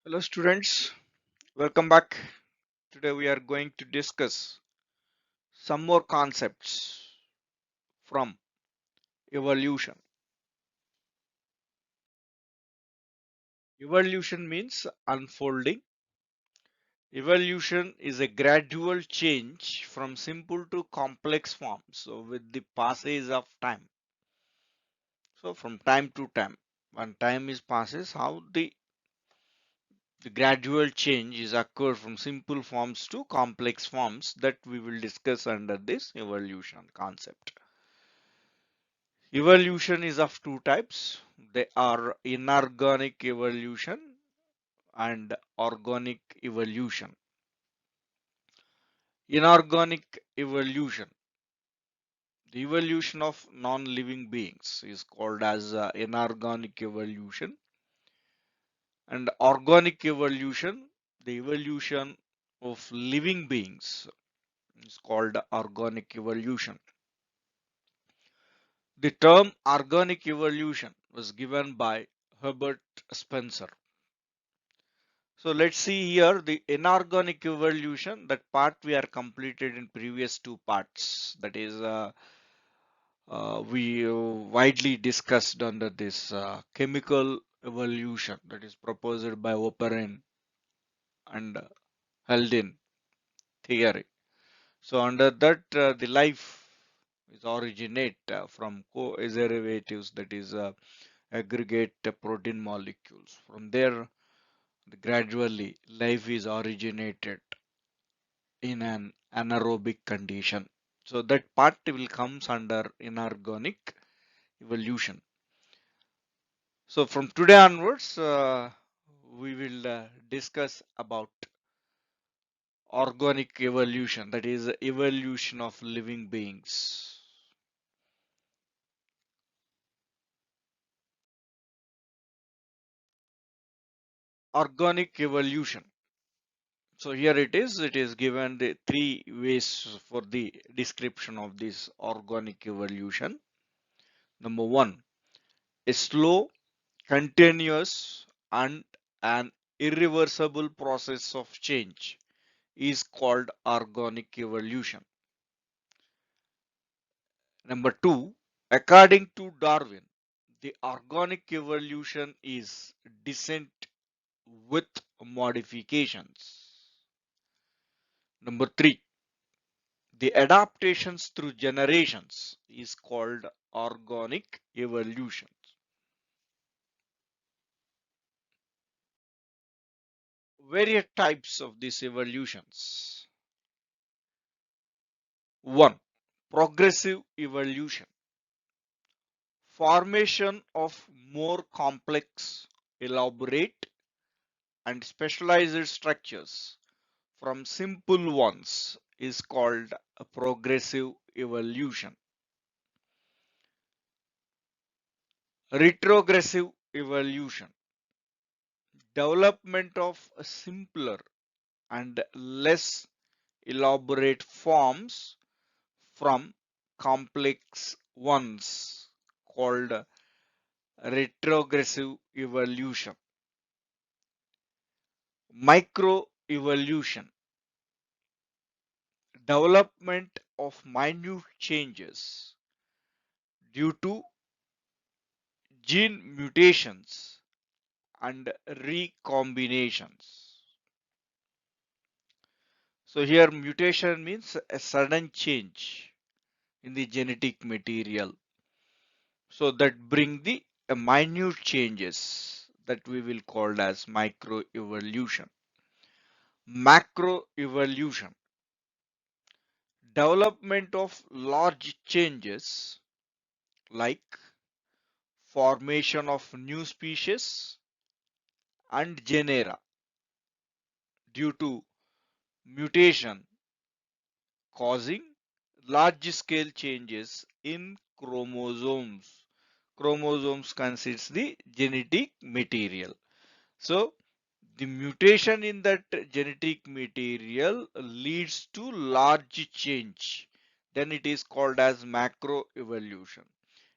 Hello students, welcome back. Today we are going to discuss some more concepts from evolution. Evolution means unfolding. Evolution is a gradual change from simple to complex forms. So with the passage of time. So from time to time, when time is passes, how the gradual change is occurred from simple forms to complex forms that we will discuss under this evolution concept. Evolution is of two types. They are inorganic evolution and organic evolution. Inorganic evolution, the evolution of non-living beings is called as inorganic evolution, and organic evolution, the evolution of living beings is called organic evolution. The term organic evolution was given by Herbert Spencer. So let's see here the inorganic evolution, that part we are completed in previous two parts. That is, we widely discussed under this chemical evolution that is proposed by Oparin and Haldane theory. So under that, the life is originate from co-derivatives, that is aggregate protein molecules. From there, gradually life is originated in an anaerobic condition. So that part will comes under inorganic evolution. So from today onwards, we will discuss about organic evolution, that is evolution of living beings. Organic evolution. So here it is given the three ways for the description of this organic evolution. Number one, a slow, continuous and an irreversible process of change is called organic evolution. Number two, according to Darwin, the organic evolution is descent with modifications. Number three, the adaptations through generations is called organic evolution. Various types of these evolutions. One, progressive evolution. Formation of more complex, elaborate, and specialized structures from simple ones is called a progressive evolution. Retrogressive evolution. Development of a simpler and less elaborate forms from complex ones called retrogressive evolution. Microevolution, development of minute changes due to gene mutations and recombinations. So here mutation means a sudden change in the genetic material. So that bring the minute changes that we will call as microevolution. Macroevolution, development of large changes like formation of new species and genera due to mutation causing large scale changes in chromosomes. Chromosomes consists the genetic material. So the mutation in that genetic material leads to large change. Then it is called as macroevolution.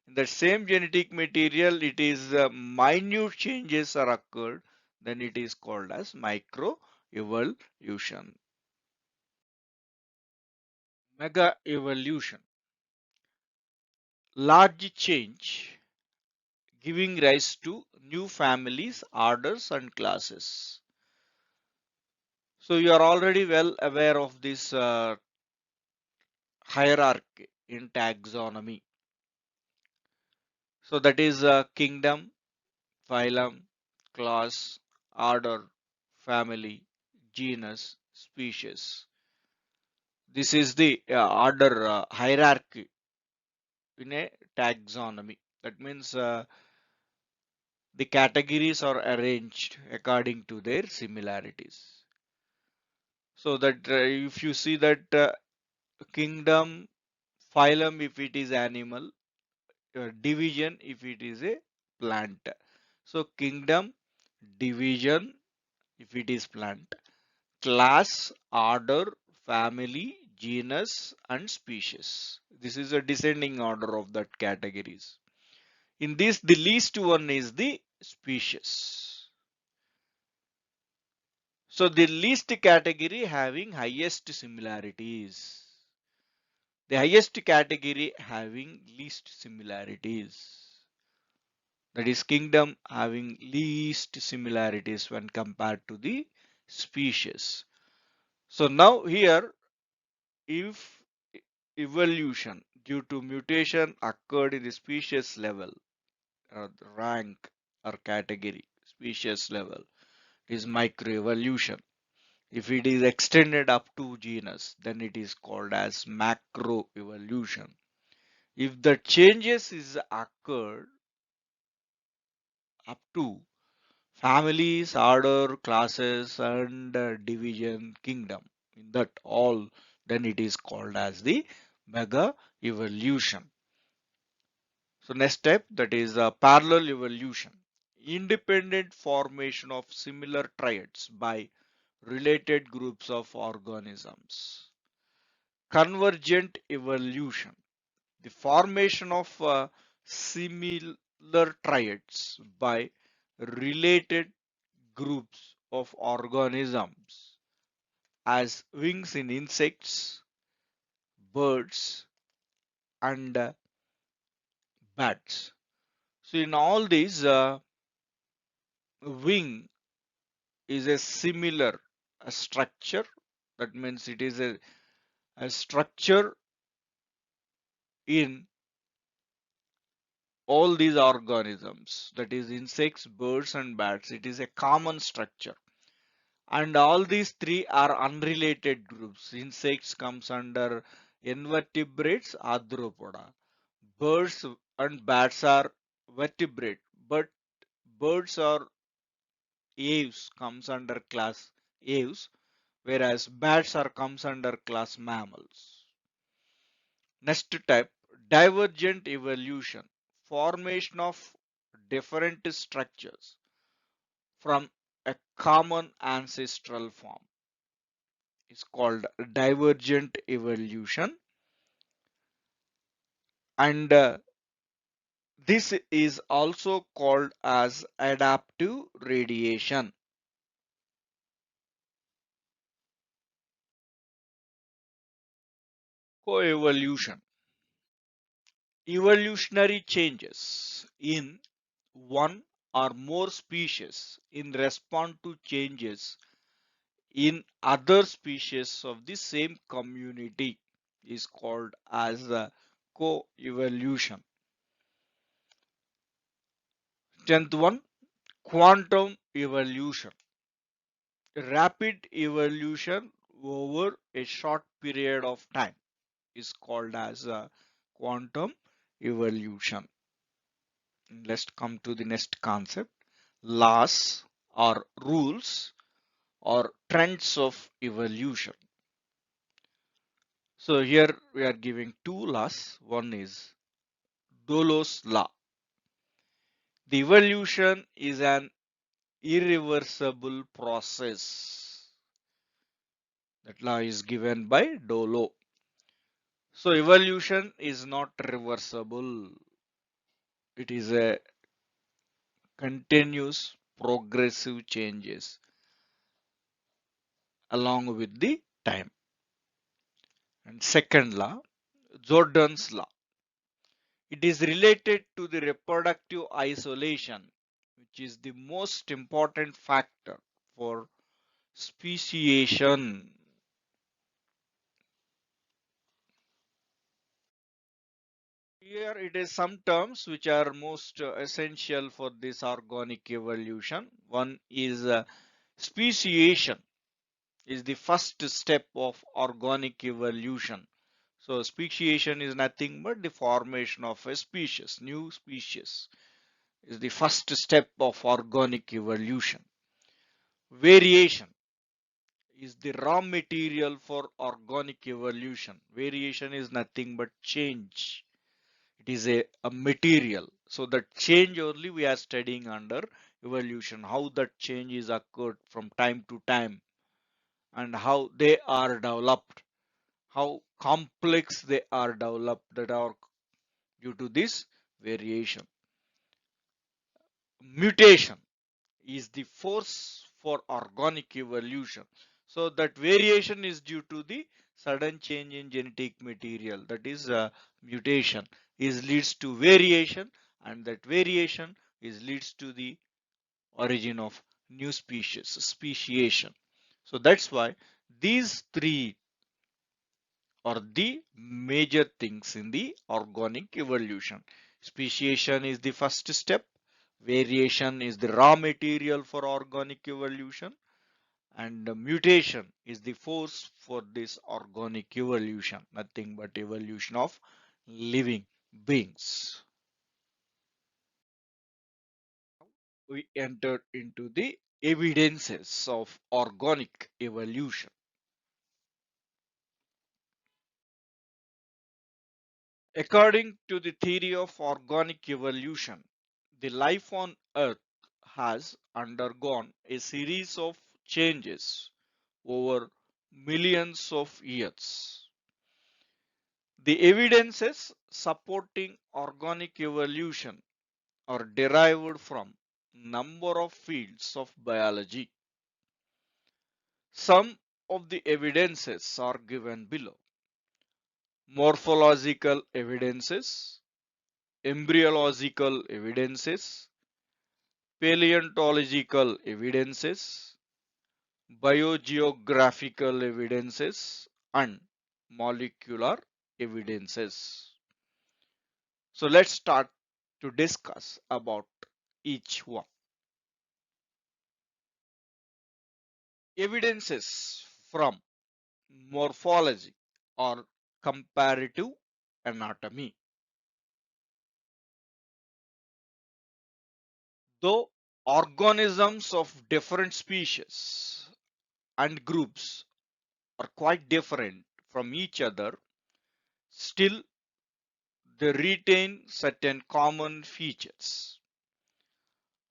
In the same genetic material, it is minute changes are occurred. then it is called as micro evolution. Mega evolution, large change giving rise to new families, orders, and classes. So you are already well aware of this hierarchy in taxonomy. So that is kingdom, phylum, class, order, family, genus, species. This is the order hierarchy in a taxonomy. That means the categories are arranged according to their similarities. So that if you see that kingdom, phylum if it is animal, division if it is a plant. So kingdom, division if it is plant, class, order, family, genus, and species. This is a descending order of that categories. In this, the least one is the species. So the least category having highest similarities. The highest category having least similarities. That is kingdom having least similarities when compared to the species. So now here, if evolution due to mutation occurred in the species level, rank or category, species level, is microevolution. If it is extended up to genus, then it is called as macroevolution. If the changes is occurred up to families, order, classes, and division, kingdom, in that all, then it is called as the mega evolution. So next step, that is parallel evolution, independent formation of similar traits by related groups of organisms. Convergent evolution, the formation of similar traits by related groups of organisms as wings in insects, birds, and bats. So in all these, wing is a similar structure. That means it is a structure in all these organisms, that is insects, birds, and bats. It is a common structure. And all these three are unrelated groups. Insects comes under invertebrates, arthropoda. Birds and bats are vertebrate, but birds or aves comes under class aves, whereas bats are comes under class mammals. Next type, divergent evolution, formation of different structures from a common ancestral form is called divergent evolution, and this is also called as adaptive radiation. Coevolution, evolutionary changes in one or more species in response to changes in other species of the same community is called as co-evolution. 10th one, quantum evolution, rapid evolution over a short period of time is called as quantum evolution. Let's come to the next concept, laws or rules or trends of evolution. So here we are giving two laws. One is Dollo's law. The evolution is an irreversible process. That law is given by Dollo. So evolution is not reversible. It is a continuous. progressive changes along with the time. And second law, Jordan's law. It is related to the reproductive isolation, which is the most important factor for speciation. Here it is some terms which are most essential for this organic evolution. One is speciation is the first step of organic evolution. So speciation is nothing but the formation of a species, new species is the first step of organic evolution. Variation is the raw material for organic evolution. Variation is nothing but change. It is a material. So that change only we are studying under evolution, how that change is occurred from time to time and how they are developed, how complex they are developed that are due to this variation. Mutation is the force for organic evolution. So that variation is due to the sudden change in genetic material, that is mutation is leads to variation, and that variation is leads to the origin of new species, speciation. So that's why these three are the major things in the organic evolution. Speciation is the first step. Variation is the raw material for organic evolution, and mutation is the force for this organic evolution, nothing but evolution of living beings. We entered into the evidences of organic evolution. According to the theory of organic evolution, the life on Earth has undergone a series of changes over millions of years. The evidences supporting organic evolution are derived from number of fields of biology. Some of the evidences are given below. Morphological evidences, embryological evidences, paleontological evidences, biogeographical evidences, and molecular evidences. So let's start to discuss about each one. Evidences from morphology or comparative anatomy. Though organisms of different species and groups are quite different from each other, still they retain certain common features.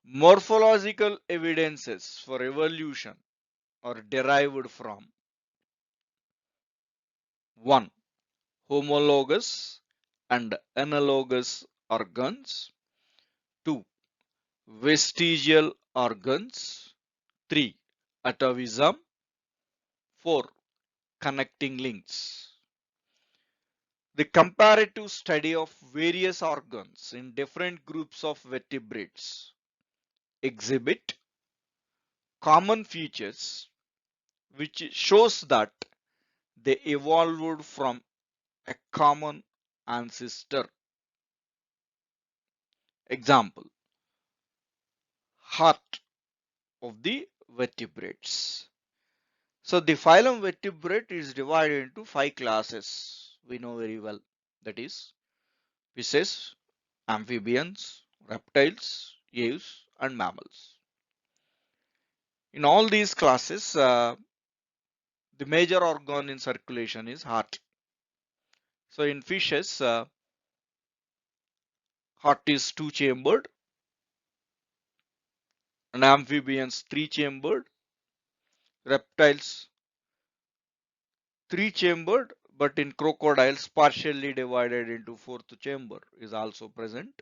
Morphological evidences for evolution are derived from 1. Homologous and analogous organs, 2. Vestigial organs, 3. Atavism, 4. Connecting links. The comparative study of various organs in different groups of vertebrates exhibit common features which shows that they evolved from a common ancestor. Example, heart of the vertebrates. So the phylum vertebrate is divided into 5 classes. We know very well, that is fishes, amphibians, reptiles, aves, and mammals. In all these classes, the major organ in circulation is heart. So in fishes, heart is two-chambered, and amphibians three-chambered, reptiles three-chambered, but in crocodiles partially divided into fourth chamber is also present.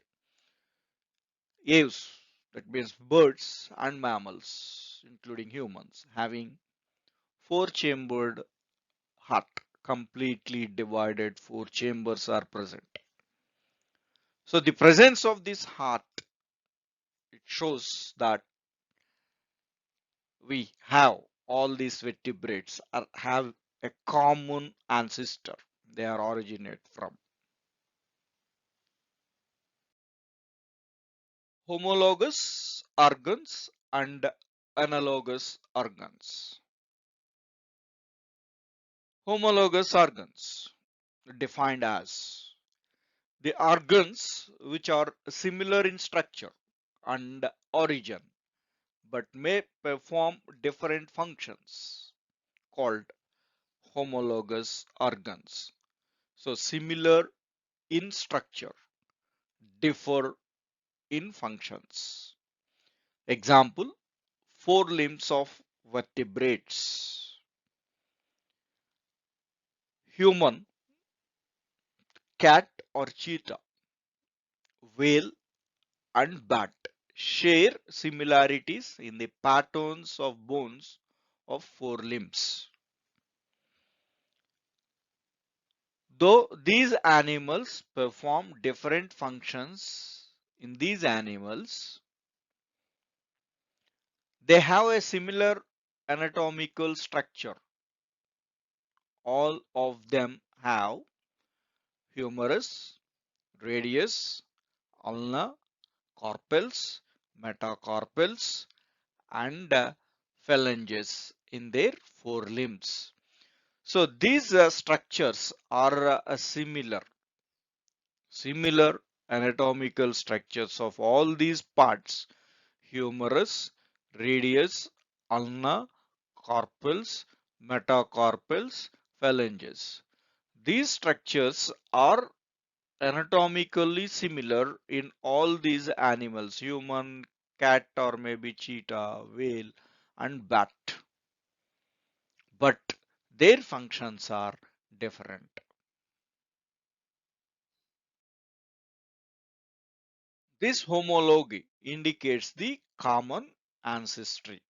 Aves, that means birds and mammals, including humans, having four-chambered heart, completely divided four chambers are present. So the presence of this heart, it shows that we have all these vertebrates have a common ancestor they are originate from. Homologous organs and analogous organs. Homologous organs defined as the organs which are similar in structure and origin but may perform different functions called homologous organs. So similar in structure, differ in functions. Example, four limbs of vertebrates. Human, cat or cheetah, whale and bat share similarities in the patterns of bones of four limbs. Though these animals perform different functions in these animals, they have a similar anatomical structure. All of them have humerus, radius, ulna, carpels, metacarpals, and phalanges in their forelimbs. So these structures are similar anatomical structures of all these parts: humerus, radius, ulna, carpels, metacarpals, phalanges. These structures are anatomically similar in all these animals: human, cat or maybe cheetah, whale and bat. But their functions are different. This homology indicates the common ancestry.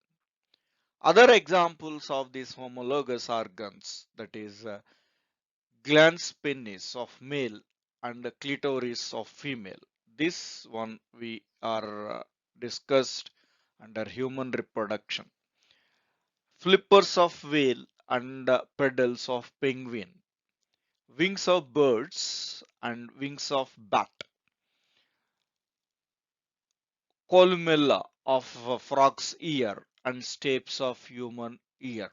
Other examples of these homologous organs, that is glans penis of male and the clitoris of female. This one we are discussed under human reproduction. Flippers of whale and pedals of penguin. Wings of birds and wings of bat. Columella of a frog's ear and stapes of human ear.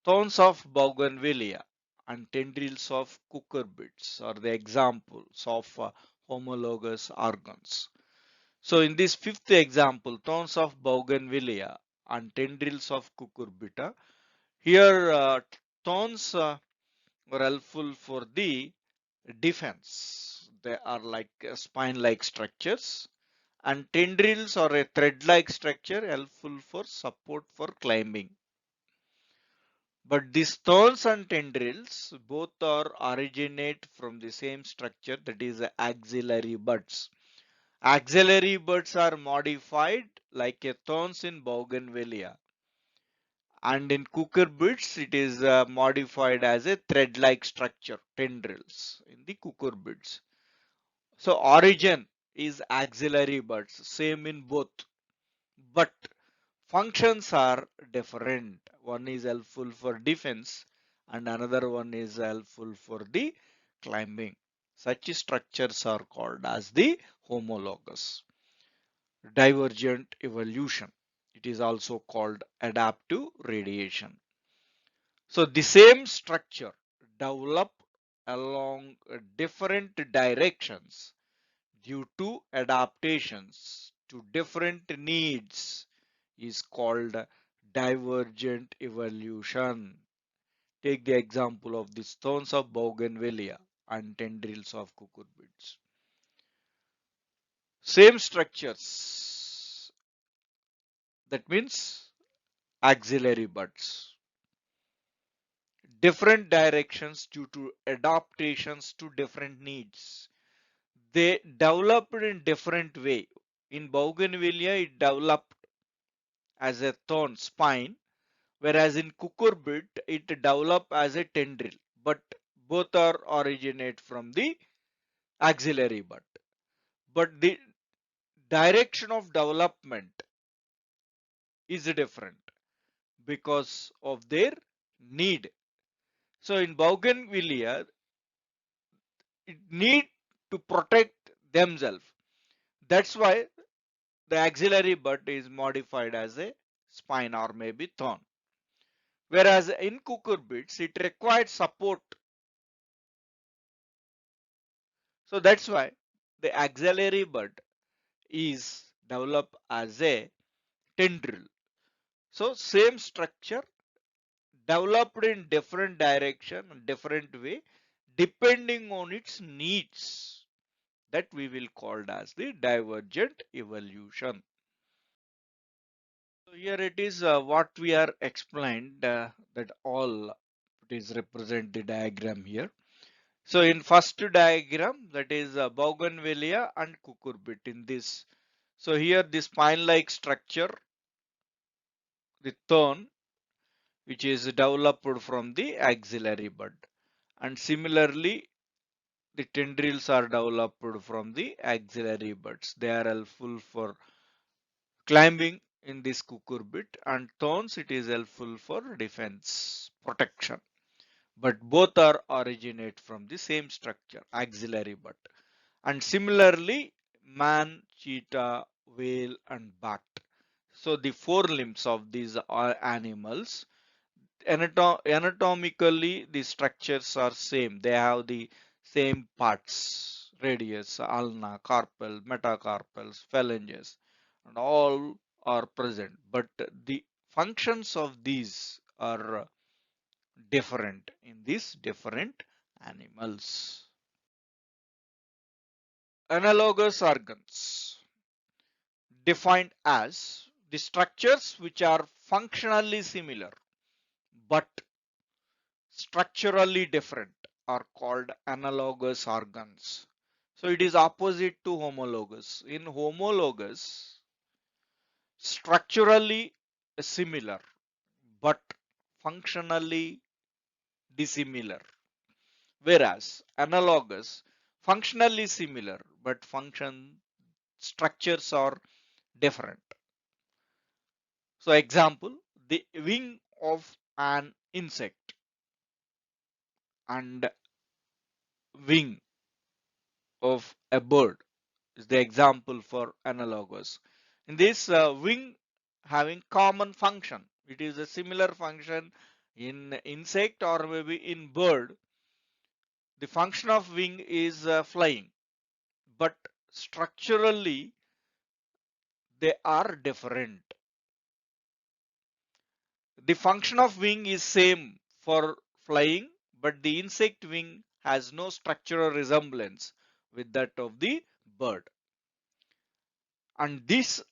Thorns of bougainvillea and tendrils of cucurbits are the examples of homologous organs. So in this fifth example, thorns of bougainvillea and tendrils of cucurbita, here thorns were helpful for the defense. They are like spine-like structures, and tendrils or a thread-like structure helpful for support for climbing. But these thorns and tendrils both are originate from the same structure, that is axillary buds. Axillary buds are modified like a thorns in bougainvillea, and in cucurbits it is modified as a thread-like structure, tendrils in the cucurbits. So origin is axillary buds, same in both, but functions are different. One is helpful for defense and another one is helpful for the climbing. Such structures are called as the homologous. Divergent evolution. It is also called adaptive radiation. So the same structure develop along different directions due to adaptations to different needs is called divergent evolution. Take the example of the stones of bougainvillea and tendrils of cucurbits. Same structures, that means axillary buds. Different directions due to adaptations to different needs. They developed in different way. In Bougainvillea, it developed as a thorn spine, whereas in cucurbit, it developed as a tendril. But both are originate from the axillary bud. But the direction of development is different because of their need. So in Bougainvillea, it need to protect themselves. That's why the axillary bud is modified as a spine or maybe thorn. Whereas in cucurbits, it required support. So that's why the axillary bud is developed as a tendril. So same structure developed in different direction, different way, depending on its needs. That we will call as the divergent evolution. So here it is what we are explained that all it is represent the diagram here. So in first diagram, that is Bougainvillea and cucurbit in this. So here the spine-like structure, the thorn, which is developed from the axillary bud, and similarly the tendrils are developed from the axillary buds. They are helpful for climbing in this cucurbit, and thorns it is helpful for defense protection. But both are originate from the same structure, axillary bud. And similarly, man, cheetah, whale, and bat. So the four limbs of these are animals. Anatomically, the structures are same. They have the same parts: radius, ulna, carpal, metacarpals, phalanges, and all are present. But the functions of these are different in these different animals. Analogous organs, defined as the structures which are functionally similar but structurally different, are called analogous organs. So it is opposite to homologous. In homologous, structurally similar but functionally dissimilar. Whereas analogous, functionally similar but function structures are different. So example, the wing of an insect and wing of a bird is the example for analogous. In this wing having common function, it is a similar function in insect or maybe in bird. The function of wing is flying, but structurally they are different. The function of wing is same for flying, but the insect wing has no structural resemblance with that of the bird. And these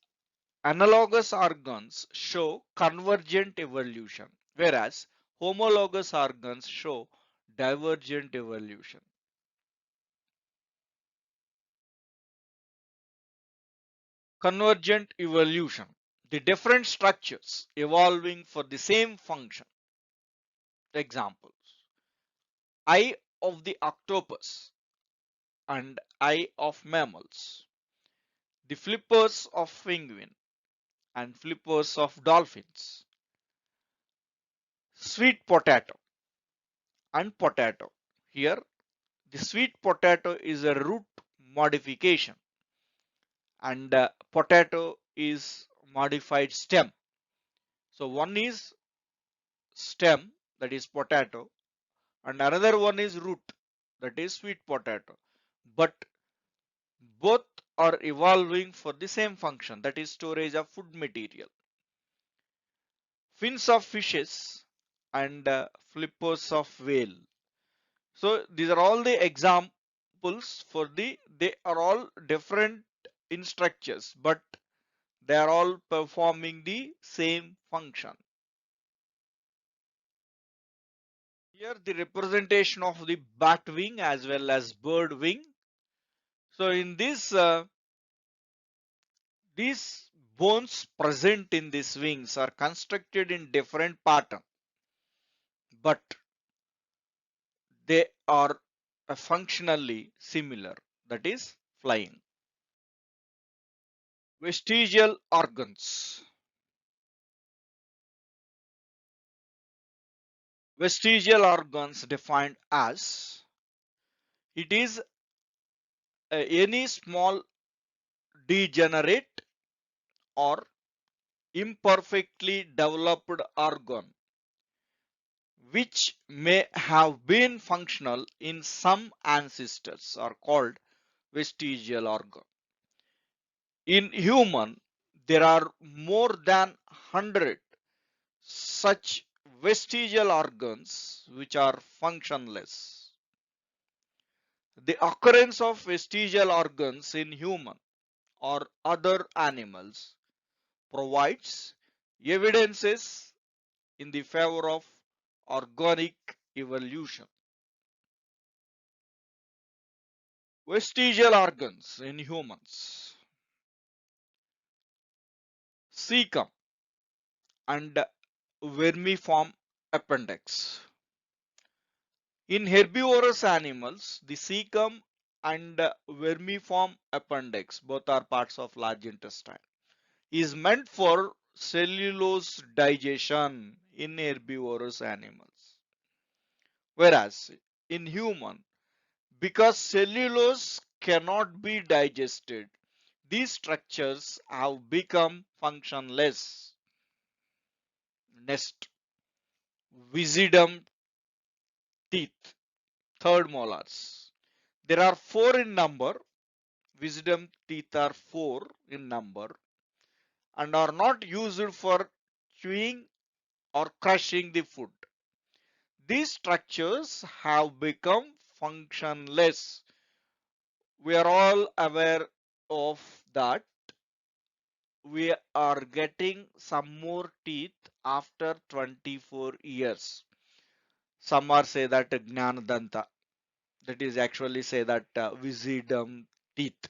analogous organs show convergent evolution, whereas homologous organs show divergent evolution. Convergent evolution, the different structures evolving for the same function. Examples: eye of the octopus and eye of mammals, the flippers of penguin and flippers of dolphins, sweet potato and potato. Here, the sweet potato is a root modification, and potato is modified stem. So one is stem, that is potato, and another one is root, that is sweet potato. But both are evolving for the same function, that is storage of food material. Fins of fishes and flippers of whale. So these are all the examples for they are all different in structures, but they are all performing the same function. Here the representation of the bat wing as well as bird wing. So in this These bones present in these wings are constructed in different pattern, but they are functionally similar, that is flying. Vestigial organs. Vestigial organs defined as it is any small degenerate or imperfectly developed organ which may have been functional in some ancestors are called vestigial organ. In human, there are more than 100 such vestigial organs which are functionless. The occurrence of vestigial organs in human or other animals provides evidences in the favor of organic evolution. Vestigial organs in humans. Cecum and vermiform appendix. In herbivorous animals, the cecum and vermiform appendix, both are parts of large intestine, is meant for cellulose digestion in herbivorous animals. Whereas in human, because cellulose cannot be digested, these structures have become functionless. Next, wisdom teeth, third molars. There are four in number. Wisdom teeth are four in number and are not used for chewing or crushing the food. These structures have become functionless. We are all aware of that. We are getting some more teeth after 24 years. Some are say that Gnanadanta, that is actually say that wisdom teeth.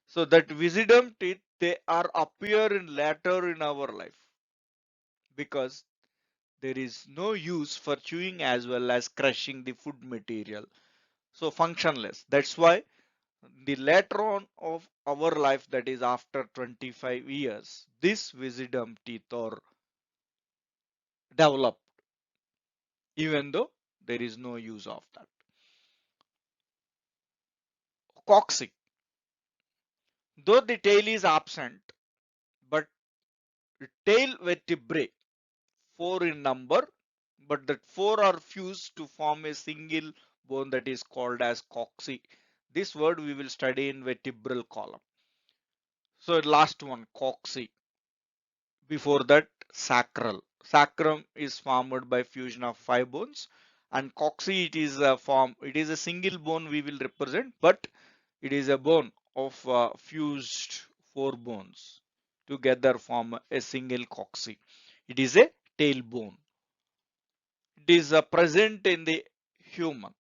So that wisdom teeth, they are appear in later in our life because there is no use for chewing as well as crushing the food material. So functionless. That's why the later on of our life, that is after 25 years, this wisdom teeth are developed even though there is no use of that. Coccyx. Though the tail is absent, but tail vertebrae, four in number, but that four are fused to form a single bone that is called as coccyx. This word we will study in vertebral column. So last one, coccyx. Before that, sacral. Sacrum is formed by fusion of five bones, and coccyx it is a form. It is a single bone we will represent, but it is a bone of fused four bones together form a single coccyx. It is a tailbone. It is present in the human.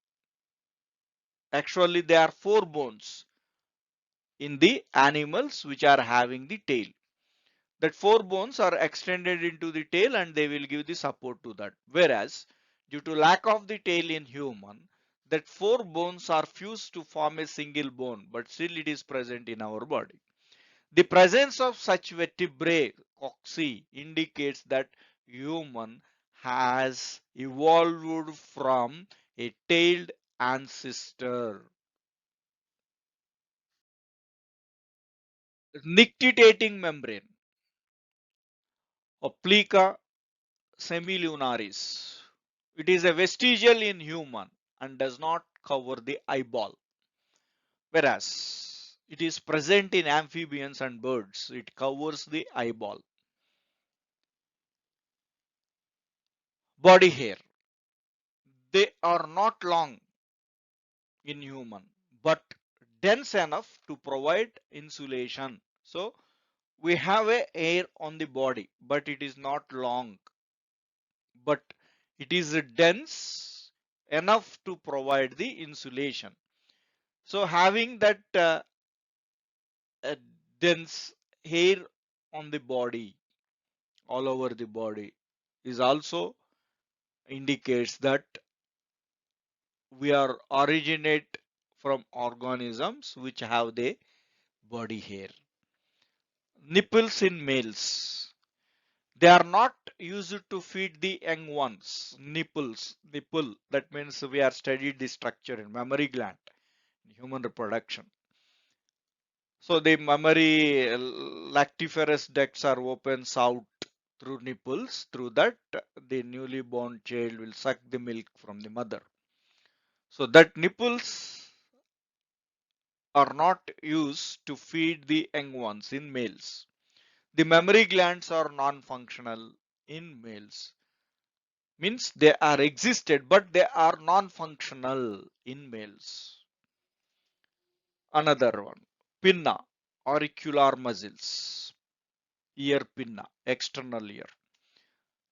Actually, there are four bones in the animals which are having the tail. That four bones are extended into the tail and they will give the support to that. Whereas, due to lack of the tail in human, that four bones are fused to form a single bone, but still it is present in our body. The presence of such vertebrae, cocci, indicates that human has evolved from a tailed ancestor. Nictitating membrane, Oplica semilunaris. It is a vestigial in human and does not cover the eyeball. Whereas it is present in amphibians and birds. It covers the eyeball. Body hair. They are not long in human but dense enough to provide insulation. So we have a hair on the body but it is not long, but it is dense enough to provide the insulation. So having that uh, dense hair on the body, all over the body, is also indicates that we are originate from organisms which have the body hair. Nipples in males. They are not used to feed the young ones. Nipples, nipple, that means we are studied the structure in mammary gland in human reproduction. So the mammary lactiferous ducts are opens out through nipples. Through that, the newly born child will suck the milk from the mother. So that nipples are not used to feed the young ones in males. The mammary glands are non-functional in males. Means they are existed, but they are non-functional in males. Another one, pinna, auricular muscles, ear pinna, external ear.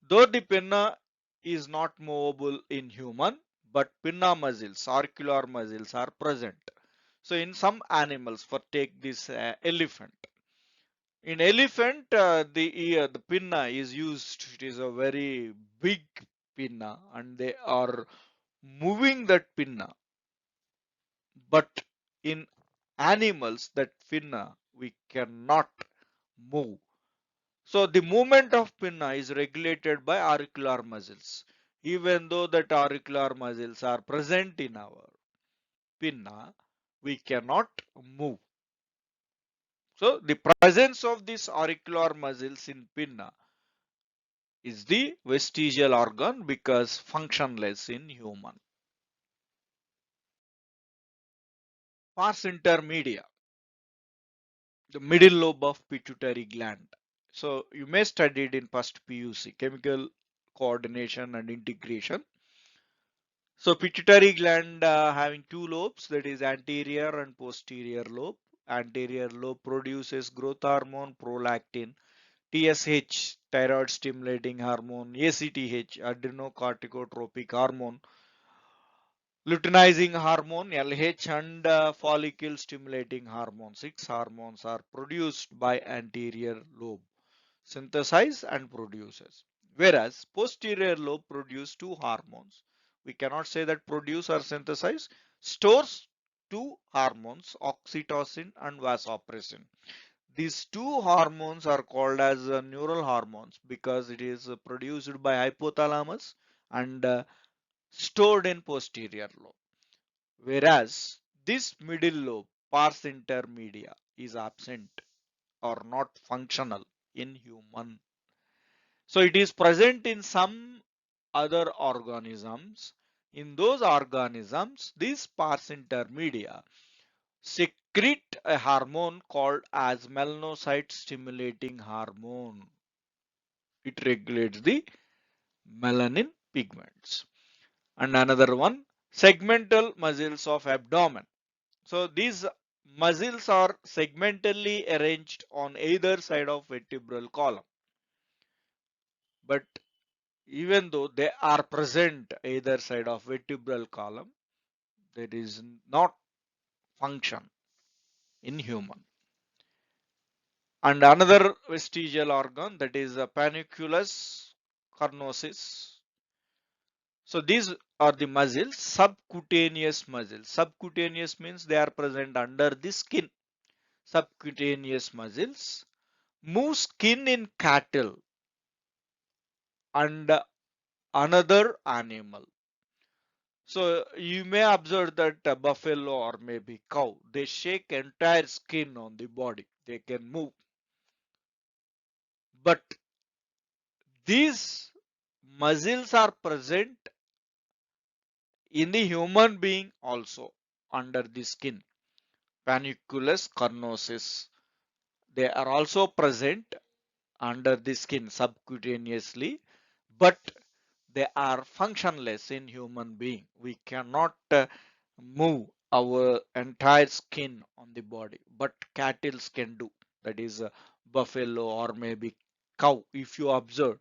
Though the pinna is not movable in human, but pinna muscles, auricular muscles are present. So in some animals, for take this elephant. In elephant, the ear, the pinna is used. It is a very big pinna, and they are moving that pinna. But in animals, that pinna we cannot move. So the movement of pinna is regulated by auricular muscles. Even though that auricular muscles are present in our pinna, we cannot move. So the presence of these auricular muscles in pinna is the vestigial organ because functionless in human. Pars intermedia, the middle lobe of pituitary gland. So you may study it in first PUC, chemical coordination and integration. So pituitary gland having two lobes, that is anterior and posterior lobe. Anterior lobe produces growth hormone, prolactin, TSH, thyroid stimulating hormone, ACTH, adrenocorticotropic hormone, luteinizing hormone, LH, and follicle stimulating hormone. Six hormones are produced by anterior lobe, synthesize and produces. Whereas posterior lobe produce two hormones. We cannot say that produce or synthesize, stores two hormones, oxytocin and vasopressin. These two hormones are called as neural hormones because it is produced by hypothalamus and stored in posterior lobe. Whereas this middle lobe, pars intermedia, is absent or not functional in human. So it is present in some other organisms. In those organisms, this pars intermedia secrete a hormone called as melanocyte stimulating hormone. It regulates the melanin pigments. And another one, segmental muscles of abdomen. So these muscles are segmentally arranged on either side of vertebral column. But even though they are present either side of vertebral column, there is not function in human. And another vestigial organ, that is a panniculus carnosus. So these are the muscles, subcutaneous muscles. Subcutaneous means they are present under the skin. Subcutaneous muscles move skin in cattle and another animal. So you may observe that a buffalo or maybe cow, they shake entire skin on the body. They can move. But these muscles are present in the human being also under the skin. Panniculus carnosus. They are also present under the skin subcutaneously, but they are functionless in human being. We cannot move our entire skin on the body, but cattle can do. That is buffalo or maybe cow. If you observe,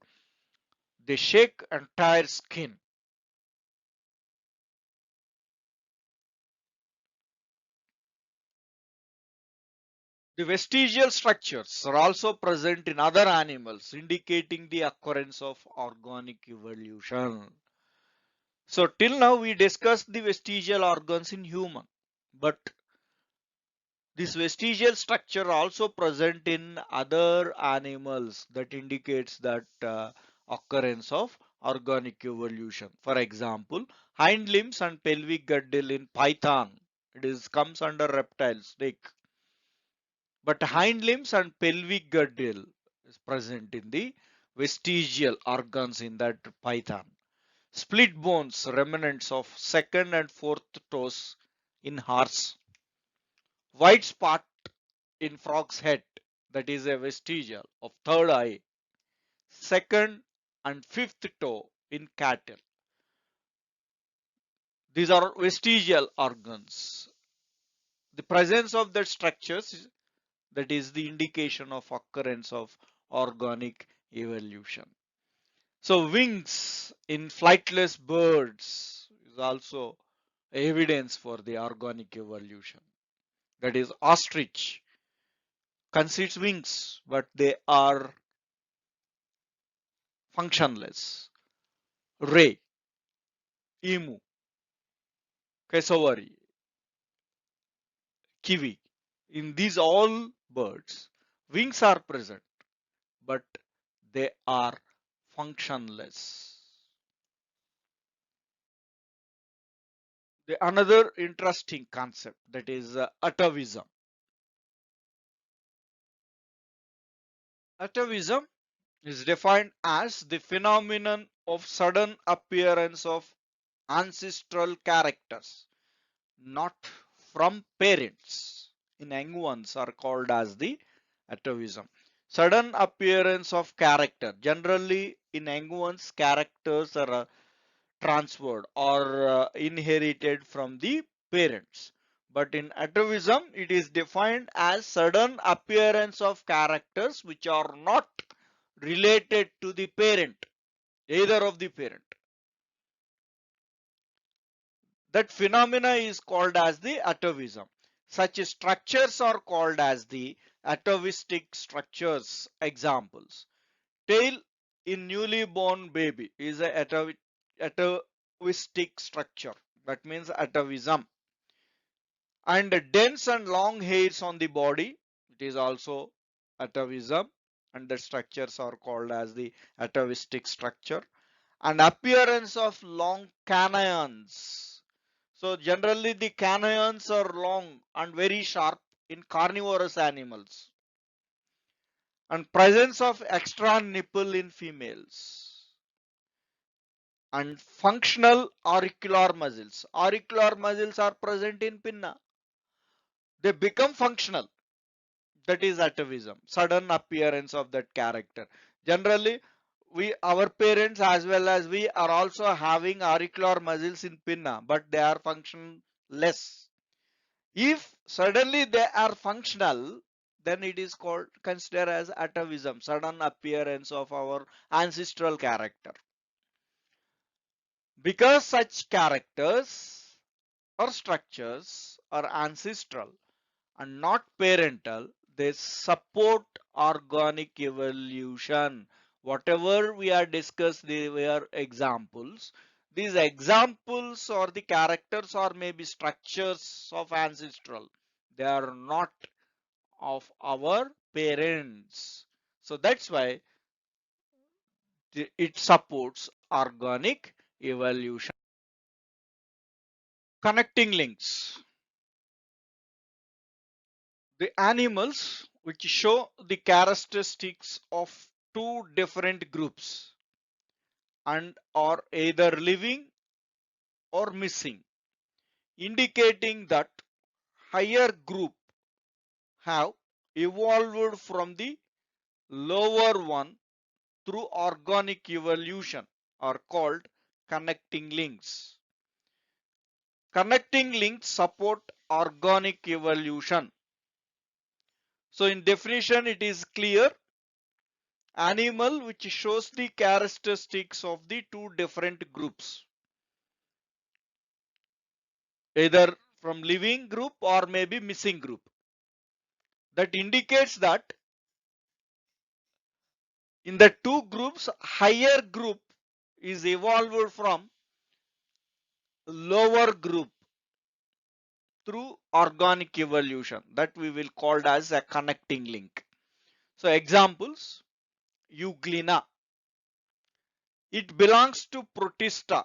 they shake entire skin. The vestigial structures are also present in other animals, indicating the occurrence of organic evolution. So till now we discussed the vestigial organs in human, but this vestigial structure also present in other animals that indicates that occurrence of organic evolution. For example, hind limbs and pelvic girdle in python. It is comes under reptile snake. But hind limbs and pelvic girdle is present in the vestigial organs in that python. Split bones, remnants of second and fourth toes in horse. White spot in frog's head, that is a vestigial of third eye, second and fifth toe in cattle. These are vestigial organs. The presence of the structures, that is the indication of occurrence of organic evolution. So wings in flightless birds is also evidence for the organic evolution. That is ostrich concedes wings, but they are functionless. Ray, emu, cassowary, kiwi. In these all birds, wings are present, but they are functionless. The another interesting concept, that is atavism. Atavism is defined as the phenomenon of sudden appearance of ancestral characters not from parents in young ones are called as the atavism. Sudden appearance of character. Generally in young ones characters are transferred or inherited from the parents. But in atavism it is defined as sudden appearance of characters which are not related to the parent, either of the parent. That phenomena is called as the atavism. Such structures are called as the atavistic structures. Examples: tail in newly born baby is a atavistic structure. That means atavism. And dense and long hairs on the body, it is also atavism, and the structures are called as the atavistic structure. And appearance of long canines. So generally the canines are long and very sharp in carnivorous animals. And presence of extra nipple in females. And functional auricular muscles. Auricular muscles are present in pinna. They become functional. That is atavism. Sudden appearance of that character. Generally, our parents as well as we are also having auricular muscles in pinna, but they are functionless. If suddenly they are functional, then it is called considered as atavism, sudden appearance of our ancestral character. Because such characters or structures are ancestral and not parental, they support organic evolution. Whatever we are discussed, they were examples. These examples or the characters or maybe structures of ancestral. They are not of our parents. So that's why it supports organic evolution. Connecting links. The animals which show the characteristics of two different groups and are either living or missing, indicating that higher group have evolved from the lower one through organic evolution are called connecting links. Connecting links support organic evolution. So in definition it is clear: animal which shows the characteristics of the two different groups, either from living group or maybe missing group. that indicates that in the two groups, higher group is evolved from lower group through organic evolution, that we will call as a connecting link. So examples, Euglena, it belongs to Protista,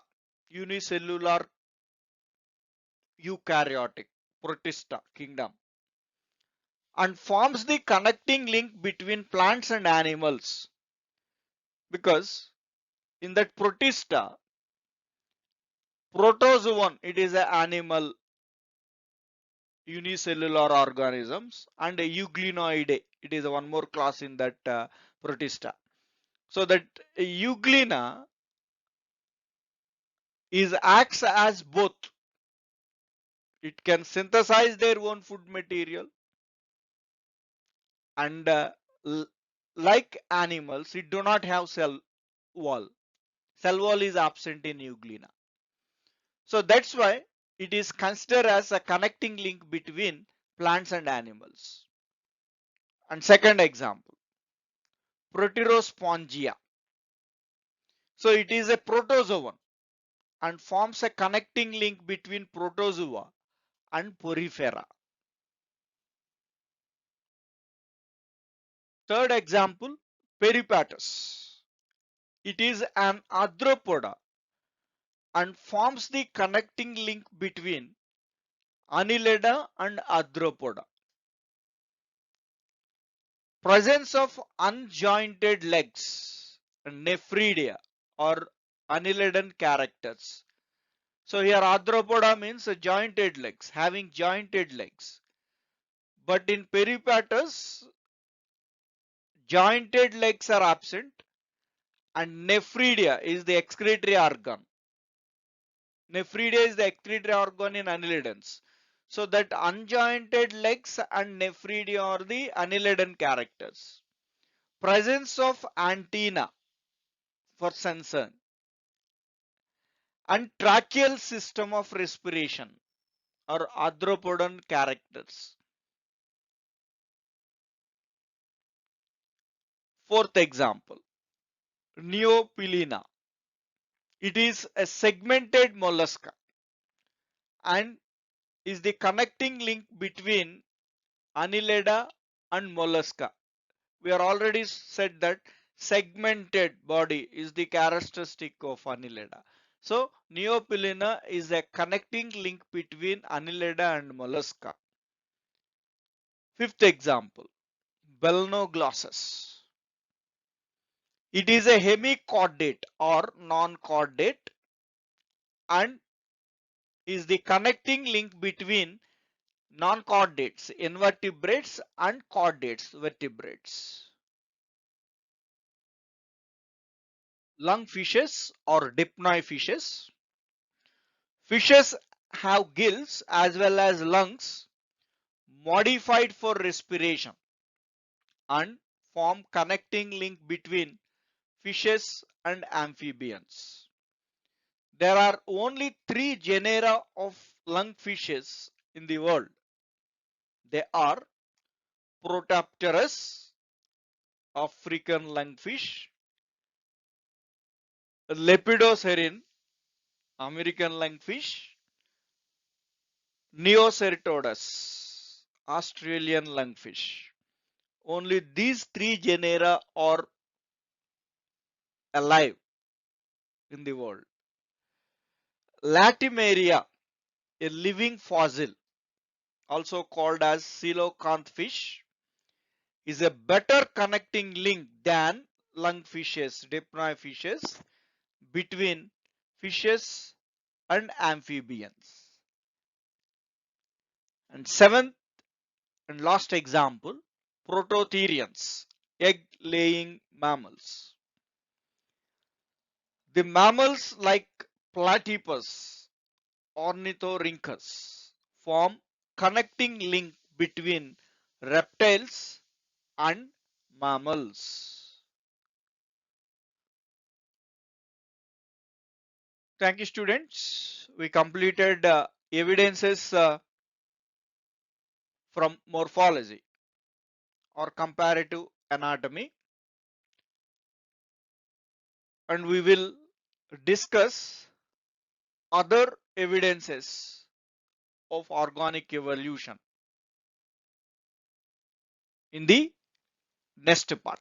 unicellular eukaryotic Protista kingdom, and forms the connecting link between plants and animals, because in that Protista, protozoan, it is an animal unicellular organisms, and Euglenoidae, it is one more class in that Protista. So that Euglena is acts as both. It can synthesize their own food material, and like animals, it do not have cell wall. Cell wall is absent in Euglena. So that's why it is considered as a connecting link between plants and animals. And second example, Proterospongia. So it is a protozoan and forms a connecting link between protozoa and porifera. Third example, Peripatus. It is an arthropoda and forms the connecting link between Annelida and Arthropoda. Presence of unjointed legs, nephridia, or annelidan characters. So here Arthropoda means jointed legs, having jointed legs. But in Peripatus, jointed legs are absent, and nephridia is the excretory organ. Nephridia is the excretory organ in annelidans. So that unjointed legs and nephridia are the annelidan characters. Presence of antenna for sensor and tracheal system of respiration are arthropodan characters. Fourth example, Neopilina. It is a segmented mollusca and is the connecting link between Annelida and mollusca. We are already said that segmented body is the characteristic of Annelida. So Neopilina is a connecting link between Annelida and mollusca. Fifth example, Belnoglossus. It is a hemichordate or non-chordate and is the connecting link between non-chordates, invertebrates, and chordates, vertebrates. Lungfishes or dipnoi fishes. Fishes have gills as well as lungs modified for respiration and form connecting link between fishes and amphibians. There are only three genera of lungfishes in the world. They are Protopterus, African lungfish, Lepidocerin, American lungfish, Neoceratodus, Australian lungfish. Only these three genera are alive in the world. Latimeria, a living fossil, also called as coelacanth fish, is a better connecting link than lungfishes, dipnoi fishes, between fishes and amphibians. And seventh and last example, Prototherians, egg-laying mammals. The mammals like Platypus, Ornithorhynchus form connecting link between reptiles and mammals. Thank you, students. We completed evidences from morphology. or comparative anatomy, and we will discuss other evidences of organic evolution in the next part.